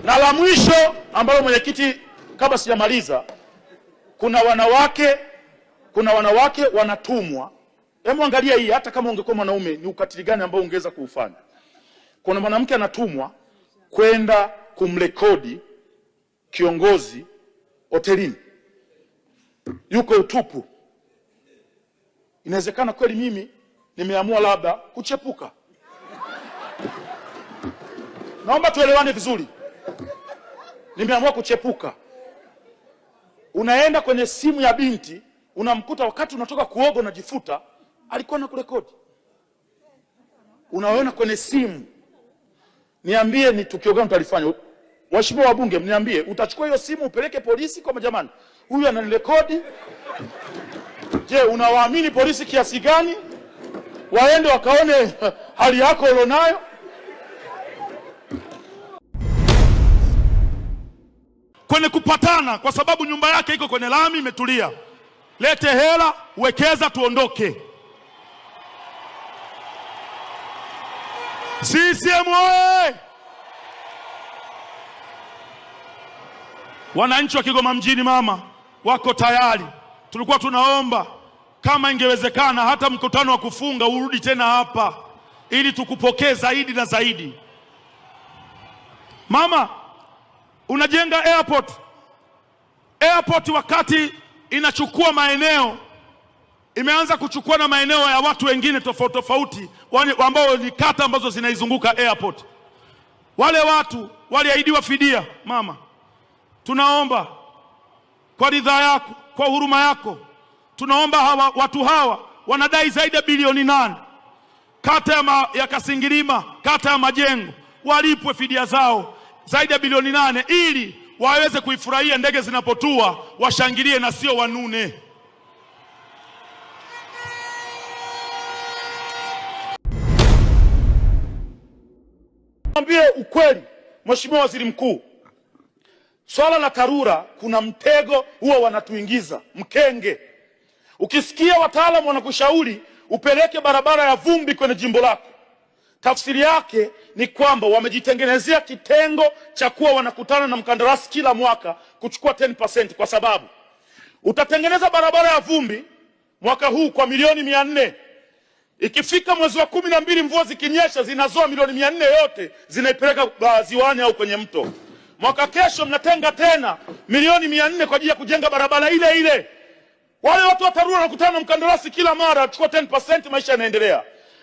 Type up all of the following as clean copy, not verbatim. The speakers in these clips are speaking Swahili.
Na la mwisho ambalo mwenyekiti, kabla sijamaliza, kuna wanawake wanatumwa. Hebu angalia hii, hata kama ungekuwa mwanaume ni ukatili gani ambao ungeweza kuufanya. Kuna mwanamke anatumwa kwenda kumrekodi kiongozi hotelini, yuko utupu. Inawezekana kweli mimi nimeamua labda kuchepuka. Naomba tuelewane vizuri. Nimeamua kuchepuka. Unaenda kwenye simu ya binti, unamkuta wakati unatoka kuoga unajifuta, alikuwa na kurekodi. Unaona kwenye simu. Niambie ni tukio gani utalifanya? Waheshimiwa wabunge, mniambie, utachukua hiyo simu upeleke polisi kwa jamani, huyu ananirekodi? Je, unawaamini polisi kiasi gani? Waende wakaone hali yako ulionayo. Kwenye kupatana, kwa sababu nyumba yake iko kwenye lami imetulia. Lete hela, wekeza, tuondoke. CCM oye! Wananchi wa Kigoma mjini mama wako tayari. Tulikuwa tunaomba kama ingewezekana hata mkutano wa kufunga urudi tena hapa ili tukupokee zaidi na zaidi. Mama, unajenga airport. Airport wakati inachukua maeneo, imeanza kuchukua na maeneo ya watu wengine tofauti tofauti ambao ni kata ambazo zinaizunguka airport. Wale watu waliahidiwa fidia. Mama, tunaomba kwa ridhaa yako, kwa huruma yako, tunaomba watu hawa wanadai zaidi ya bilioni 8. Kata ya Kasingirima, kata ya Majengo, walipwe fidia zao zaidi ya bilioni 8 ili waweze kuifurahia ndege zinapotua, washangilie na sio wanune. Niambie ukweli, Mheshimiwa Waziri Mkuu, swala la TARURA kuna mtego huo wanatuingiza, mkenge. Ukisikia wataalamu wanakushauri upeleke barabara ya vumbi kwenye jimbo lako, tafsiri yake ni kwamba wamejitengenezea kitengo cha kuwa wanakutana na mkandarasi kila mwaka kuchukua 10%, kwa sababu utatengeneza barabara ya vumbi mwaka huu kwa milioni 400. Ikifika mwezi wa 12 mvua zikinyesha zinazoa milioni 400 yote zinaipeleka ziwani au kwenye mto. Mwaka kesho mnatenga tena milioni 400 kwa ajili ya kujenga barabara ile ile. Wale watu wa TARURA wanakutana na mkandarasi kila mara achukua 10%, maisha yanaendelea.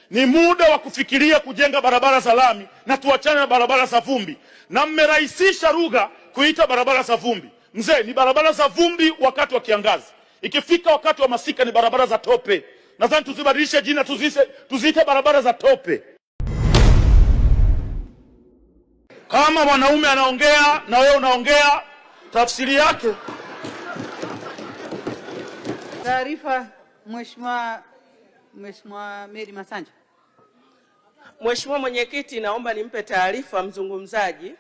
Ni muda wa kufikiria kujenga barabara za lami na tuachane na barabara za vumbi. Na mmerahisisha lugha kuita barabara za vumbi. Mzee, ni barabara za vumbi wakati wa kiangazi. Ikifika wakati wa masika ni barabara za tope. Nadhani tuzibadilishe jina, tuziite barabara za tope. Kama mwanaume anaongea na wewe unaongea, tafsiri yake. Taarifa. Mheshimiwa Mary Masanja. Mheshimiwa Mwenyekiti, naomba nimpe taarifa mzungumzaji.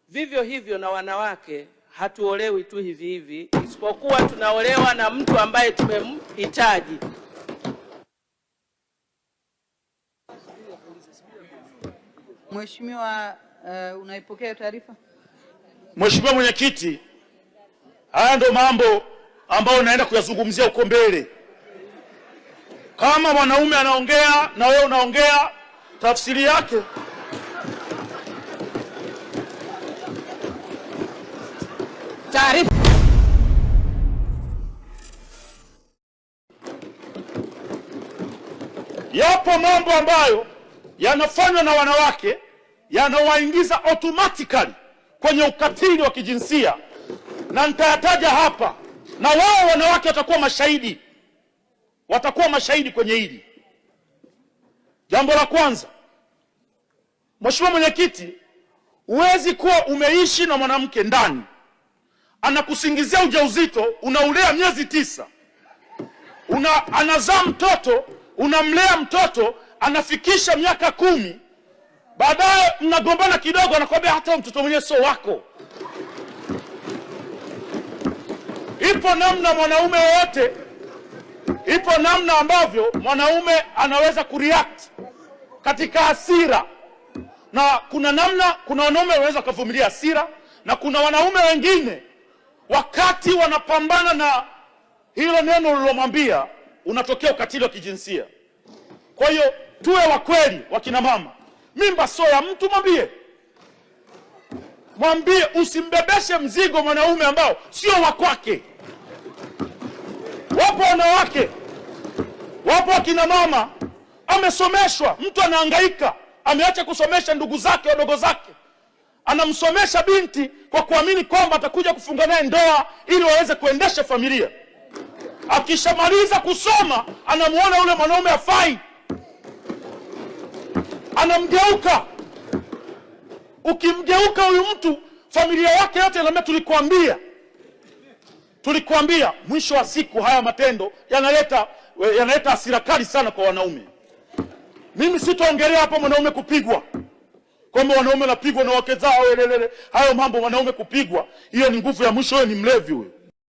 Vivyo hivyo na wanawake hatuolewi tu hivi hivi, isipokuwa tunaolewa na mtu ambaye tumemhitaji. Mheshimiwa, unaipokea taarifa? Mheshimiwa Mwenyekiti, haya ndio mambo ambayo naenda kuyazungumzia huko mbele. Kama mwanaume anaongea na wewe unaongea, tafsiri yake. Taarifa. Yapo mambo ambayo yanafanywa na wanawake yanawaingiza automatically kwenye ukatili wa kijinsia, na nitayataja hapa, na wao wanawake watakuwa mashahidi kwenye hili. Jambo la kwanza, Mheshimiwa Mwenyekiti, huwezi kuwa umeishi na mwanamke ndani, anakusingizia ujauzito, unaulea miezi 9, anazaa mtoto, unamlea mtoto, anafikisha miaka 10, baadaye mnagombana kidogo, anakuambia hata mtoto mwenyewe sio wako. Ipo namna mwanaume wote, ipo namna ambavyo mwanaume anaweza kureact katika hasira. Na kuna namna, kuna wanaume wanaweza kuvumilia hasira, na kuna wanaume wengine wakati wanapambana na hilo neno ulilomwambia unatokea ukatili wa kijinsia. Kwa hiyo tuwe wa kweli, wakina mama. Mimba sio ya mtu, mwambie, usimbebeshe mzigo mwanaume ambao sio wa kwake. Wapo wanawake, wapo wakina mama, amesomeshwa, mtu anahangaika, ameacha kusomesha ndugu zake wadogo zake, anamsomesha binti kwa kuamini kwamba atakuja kufunga naye ndoa ili waweze kuendesha familia. Akishamaliza kusoma, anamuona yule mwanaume hafai, anamgeuka. Ukimgeuka huyu mtu, familia yake yote inaambia tulikuambia. Mwisho wa siku haya matendo yanaleta hasira kali sana kwa wanaume. Mimi sitaongelea hapa mwanaume kupigwa, kwamba wanaume wanapigwa na wake zao, hayo mambo. Wanaume kupigwa, hiyo ni nguvu ya mwisho, huyo ni mlevi huyo.